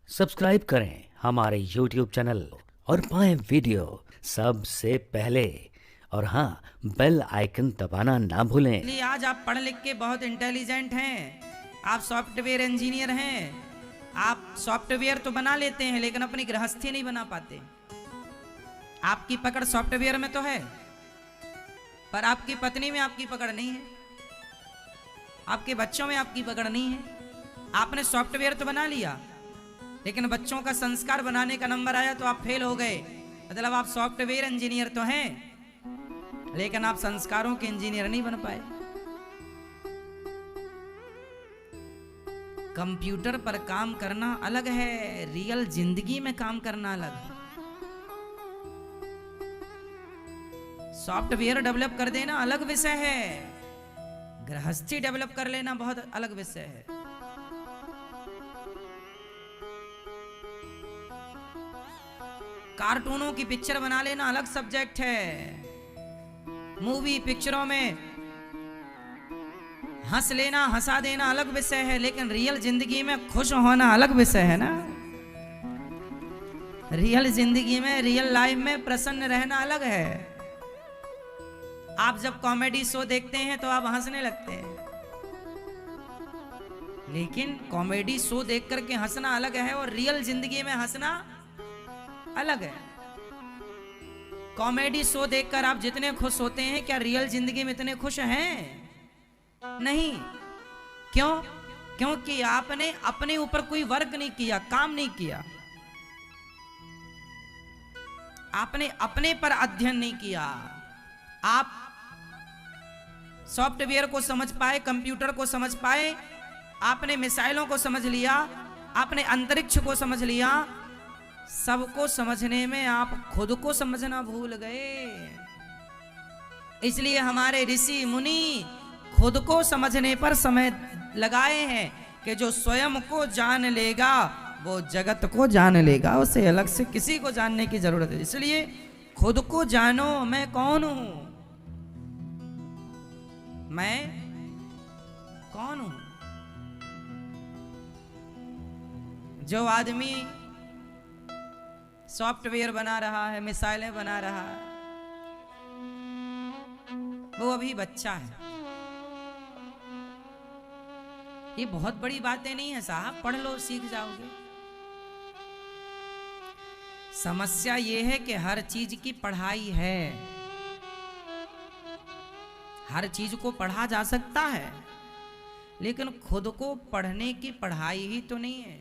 Subscribe करें हमारे YouTube channel और पाएं वीडियो सबसे पहले। और हाँ, बेल आइकन दबाना ना भूलें। इसलिए आज आप पढ़ लिख के बहुत इंटेलिजेंट हैं, आप सॉफ्टवेयर इंजीनियर हैं, आप सॉफ्टवेयर तो बना लेते हैं लेकिन अपनी गृहस्थी नहीं बना पाते। आपकी पकड़ सॉफ्टवेयर में तो है, पर आपकी पत्नी में आपकी पकड़ नहीं है, आपके बच्चों में आपकी पकड़ नहीं है। आपने सॉफ्टवेयर तो बना लिया लेकिन बच्चों का संस्कार बनाने का नंबर आया तो आप फेल हो गए। मतलब आप सॉफ्टवेयर इंजीनियर तो हैं लेकिन आप संस्कारों के इंजीनियर नहीं बन पाए। कंप्यूटर पर काम करना अलग है, रियल जिंदगी में काम करना अलग है। सॉफ्टवेयर डेवलप कर देना अलग विषय है, गृहस्थी डेवलप कर लेना बहुत अलग विषय है। कार्टूनों की पिक्चर बना लेना अलग सब्जेक्ट है, मूवी पिक्चरों में हंस लेना हंसा देना अलग विषय है, लेकिन रियल जिंदगी में खुश होना अलग विषय है ना। रियल जिंदगी में, रियल लाइफ में प्रसन्न रहना अलग है। आप जब कॉमेडी शो देखते हैं तो आप हंसने लगते हैं, लेकिन कॉमेडी शो देख करके हंसना अलग है और रियल जिंदगी में हंसना अलग है। कॉमेडी शो देखकर आप जितने खुश होते हैं, क्या रियल जिंदगी में इतने खुश हैं? नहीं। क्यों? क्योंकि आपने अपने ऊपर कोई वर्क नहीं किया, काम नहीं किया, आपने अपने पर अध्ययन नहीं किया। आप सॉफ्टवेयर को समझ पाए, कंप्यूटर को समझ पाए, आपने मिसाइलों को समझ लिया, आपने अंतरिक्ष को समझ लिया। सबको समझने में आप खुद को समझना भूल गए। इसलिए हमारे ऋषि मुनि खुद को समझने पर समय लगाए हैं कि जो स्वयं को जान लेगा वो जगत को जान लेगा, उसे अलग से किसी को जानने की जरूरत है। इसलिए खुद को जानो, मैं कौन हूं, मैं कौन हूं। जो आदमी सॉफ्टवेयर बना रहा है, मिसाइलें बना रहा है, वो अभी बच्चा है। ये बहुत बड़ी बातें नहीं है साहब, पढ़ लो सीख जाओगे। समस्या ये है कि हर चीज की पढ़ाई है, हर चीज को पढ़ा जा सकता है, लेकिन खुद को पढ़ने की पढ़ाई ही तो नहीं है।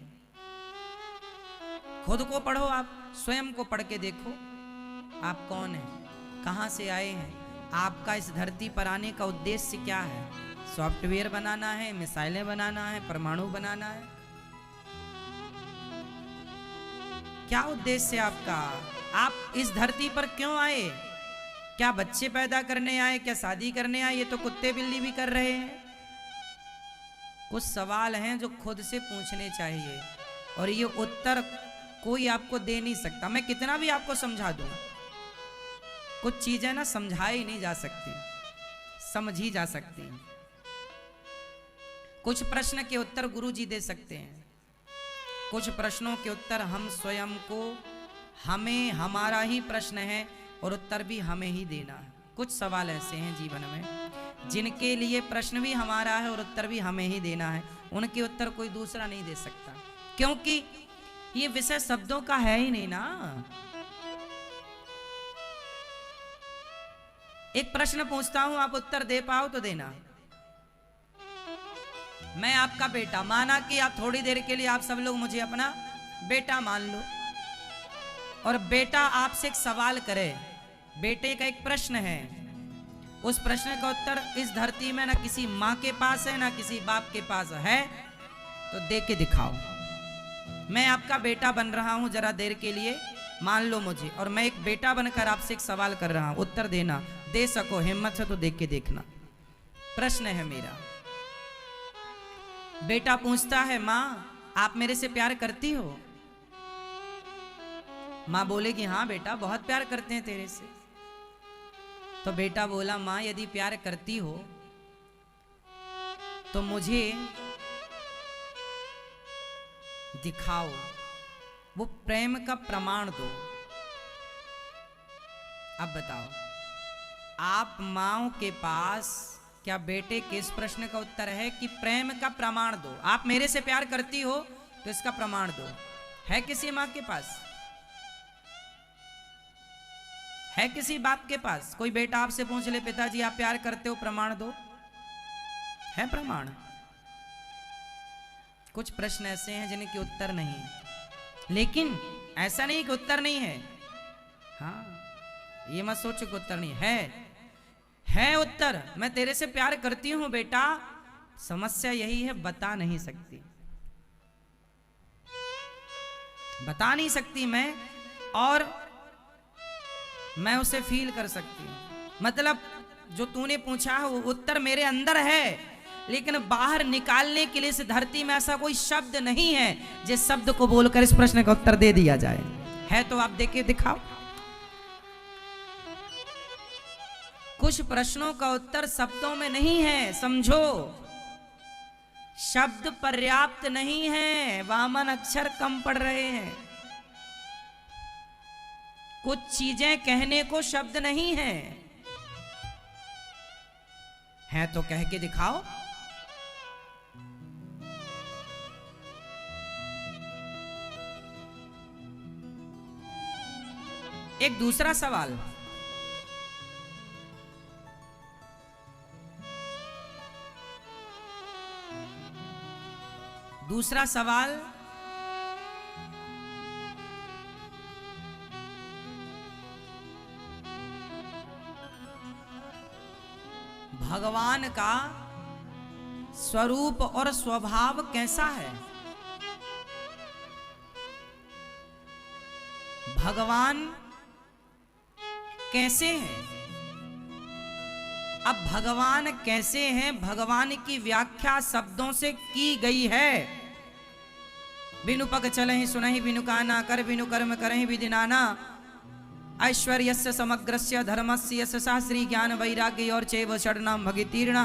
खुद को पढ़ो, आप स्वयं को पढ़ के देखो, आप कौन हैं, कहां से आए हैं, आपका इस धरती पर आने का उद्देश्य क्या है। सॉफ्टवेयर बनाना है, मिसाइलें बनाना है, परमाणु बनाना है, क्या उद्देश्य है आपका? आप इस धरती पर क्यों आए? क्या बच्चे पैदा करने आए, क्या शादी करने आए? ये तो कुत्ते बिल्ली भी कर रहे हैं। कुछ सवाल हैं जो खुद से पूछने चाहिए और ये उत्तर कोई आपको दे नहीं सकता। मैं कितना भी आपको समझा दूं, कुछ चीजें ना समझाई नहीं जा सकती, समझी जा सकती हैं। कुछ प्रश्न के उत्तर गुरुजी दे सकते हैं, कुछ प्रश्नों के उत्तर हम स्वयं को, हमें, हमारा ही प्रश्न है और उत्तर भी हमें ही देना है। कुछ सवाल ऐसे हैं जीवन में जिनके लिए प्रश्न भी हमारा है और उत्तर भी हमें ही देना है, उनके उत्तर कोई दूसरा नहीं दे सकता, क्योंकि ये विषय शब्दों का है ही नहीं ना। एक प्रश्न पूछता हूं, आप उत्तर दे पाओ तो देना। मैं आपका बेटा, माना कि आप थोड़ी देर के लिए आप सब लोग मुझे अपना बेटा मान लो, और बेटा आपसे एक सवाल करे, बेटे का एक प्रश्न है, उस प्रश्न का उत्तर इस धरती में ना किसी माँ के पास है ना किसी बाप के पास है, तो दे के दिखाओ। मैं आपका बेटा बन रहा हूं, जरा देर के लिए मान लो मुझे, और मैं एक बेटा बनकर आपसे एक सवाल कर रहा हूं, उत्तर देना, दे सको हिम्मत से तो देख के देखना। प्रश्न है मेरा। बेटा पूछता है, माँ आप मेरे से प्यार करती हो? माँ बोलेगी, हाँ बेटा बहुत प्यार करते हैं तेरे से। तो बेटा बोला, माँ यदि प्यार करती हो तो मुझे दिखाओ वो प्रेम का प्रमाण दो। अब बताओ, आप माओ के पास क्या बेटे के इस प्रश्न का उत्तर है कि प्रेम का प्रमाण दो, आप मेरे से प्यार करती हो तो इसका प्रमाण दो? है किसी मां के पास? है किसी बाप के पास? कोई बेटा आपसे पूछ ले, पिताजी आप प्यार करते हो, प्रमाण दो। है प्रमाण? कुछ प्रश्न ऐसे हैं जिनके उत्तर नहीं है, लेकिन ऐसा नहीं कि उत्तर नहीं है। हाँ, ये मत सोचो कि उत्तर नहीं है उत्तर। मैं तेरे से प्यार करती हूं बेटा, समस्या यही है बता नहीं सकती, बता नहीं सकती मैं, और मैं उसे फील कर सकती हूं। मतलब जो तूने पूछा है वो उत्तर मेरे अंदर है, लेकिन बाहर निकालने के लिए इस धरती में ऐसा कोई शब्द नहीं है जिस शब्द को बोलकर इस प्रश्न का उत्तर दे दिया जाए। है तो आप देखे दिखाओ। कुछ प्रश्नों का उत्तर शब्दों में नहीं है, समझो। शब्द पर्याप्त नहीं है, वामन अक्षर कम पड़ रहे हैं। कुछ चीजें कहने को शब्द नहीं है तो कह के दिखाओ। एक दूसरा सवाल, दूसरा सवाल, भगवान का स्वरूप और स्वभाव कैसा है? भगवान कैसे हैं? अब भगवान कैसे हैं, भगवान की व्याख्या शब्दों से की गई है। बिनु पग चलहि सुनहि, बिनु काना कर, बिनु कर्म करहि विधि नाना, ऐश्वर्यस्य समग्रस्य धर्मस्य यशसा श्री ज्ञान वैराग्य और चैव षडनाम भगितीर्णा।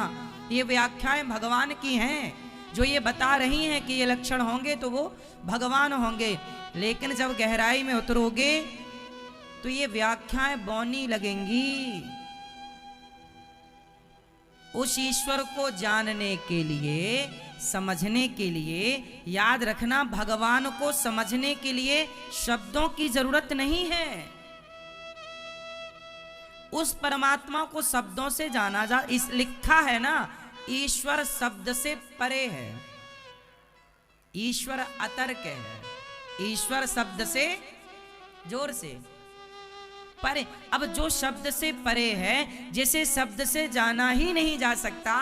ये व्याख्याएं भगवान की हैं, जो ये बता रही हैं कि ये लक्षण होंगे तो वो भगवान होंगे। लेकिन जब गहराई में उतरोगे तो ये व्याख्याएं बौनी लगेंगी। उस ईश्वर को जानने के लिए, समझने के लिए, याद रखना, भगवान को समझने के लिए शब्दों की जरूरत नहीं है। उस परमात्मा को शब्दों से जाना जा, इस लिखा है ना, ईश्वर शब्द से परे है, ईश्वर अतर्क है। ईश्वर शब्द से, जोर से, परे। अब जो शब्द से परे है, जिसे शब्द से जाना ही नहीं जा सकता,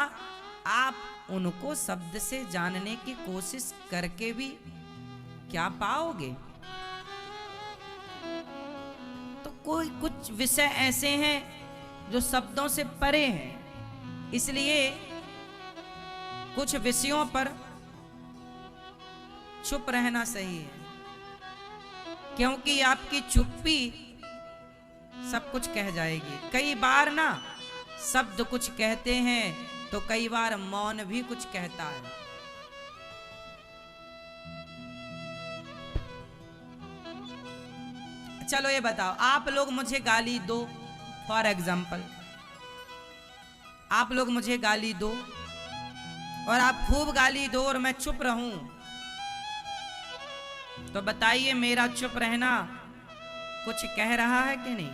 आप उनको शब्द से जानने की कोशिश करके भी क्या पाओगे? तो कोई कुछ विषय ऐसे हैं जो शब्दों से परे हैं, इसलिए कुछ विषयों पर चुप रहना सही है, क्योंकि आपकी चुप्पी सब कुछ कह जाएगी। कई बार ना शब्द कुछ कहते हैं तो कई बार मौन भी कुछ कहता है। चलो ये बताओ, आप लोग मुझे गाली दो, फॉर एग्जाम्पल आप लोग मुझे गाली दो और आप खूब गाली दो और मैं चुप रहूं, तो बताइए मेरा चुप रहना कुछ कह रहा है कि नहीं?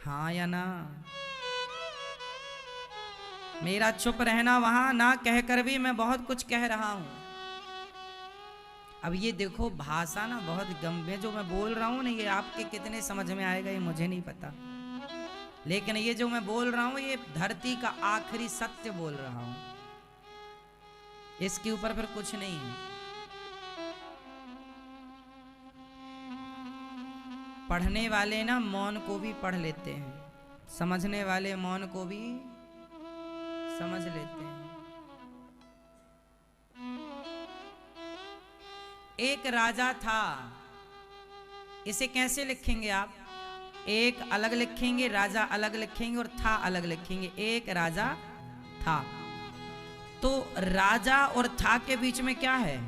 हाँ या ना? मेरा चुप रहना वहां ना कहकर भी मैं बहुत कुछ कह रहा हूं। अब ये देखो, भाषा ना बहुत गंभीर, जो मैं बोल रहा हूं ना, ये आपके कितने समझ में आएगा ये मुझे नहीं पता, लेकिन ये जो मैं बोल रहा हूं ये धरती का आखिरी सत्य बोल रहा हूं, इसके ऊपर फिर कुछ नहीं है। पढ़ने वाले ना मौन को भी पढ़ लेते हैं, समझने वाले मौन को भी समझ लेते हैं। एक राजा था, इसे कैसे लिखेंगे आप? एक अलग लिखेंगे, राजा अलग लिखेंगे और था अलग लिखेंगे। एक राजा था। तो राजा और था के बीच में क्या है?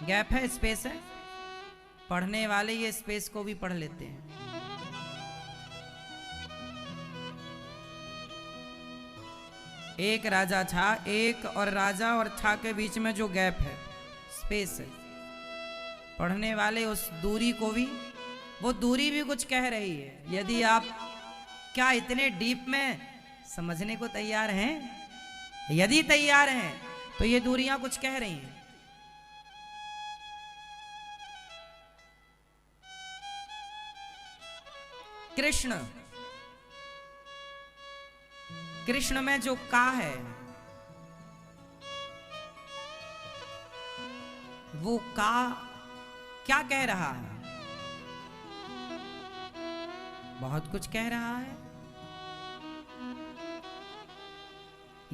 गैप है, स्पेस है। पढ़ने वाले ये स्पेस को भी पढ़ लेते हैं। एक राजा था, एक और राजा और था के बीच में जो गैप है, स्पेस है, पढ़ने वाले उस दूरी को भी, वो दूरी भी कुछ कह रही है। यदि आप क्या इतने डीप में समझने को तैयार हैं? यदि तैयार हैं तो ये दूरियां कुछ कह रही हैं। कृष्ण, कृष्ण में जो का है वो का क्या कह रहा है? बहुत कुछ कह रहा है।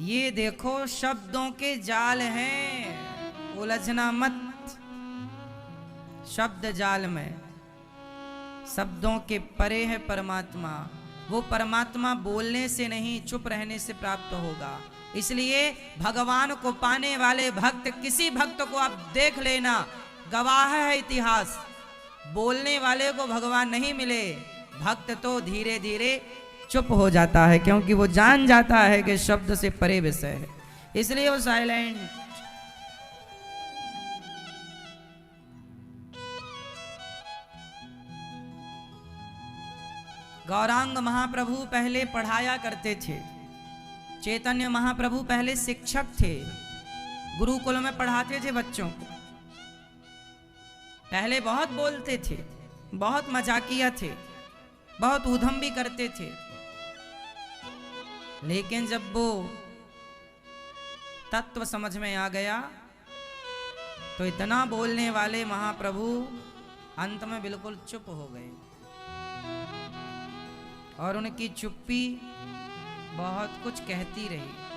ये देखो शब्दों के जाल हैं, उलझना मत शब्द जाल में। शब्दों के परे है परमात्मा। वो परमात्मा बोलने से नहीं, चुप रहने से प्राप्त होगा। इसलिए भगवान को पाने वाले भक्त, किसी भक्त को आप देख लेना, गवाह है इतिहास, बोलने वाले को भगवान नहीं मिले। भक्त तो धीरे धीरे चुप हो जाता है, क्योंकि वो जान जाता है कि शब्द से परे विषय है, इसलिए वो साइलेंट। गौरांग महाप्रभु पहले पढ़ाया करते थे। चैतन्य महाप्रभु पहले शिक्षक थे, गुरुकुल में पढ़ाते थे बच्चों को। पहले बहुत बोलते थे, बहुत मजाकिया थे, बहुत ऊधम भी करते थे। लेकिन जब वो तत्व समझ में आ गया तो इतना बोलने वाले महाप्रभु अंत में बिल्कुल चुप हो गए। और उनकी चुप्पी बहुत कुछ कहती रही।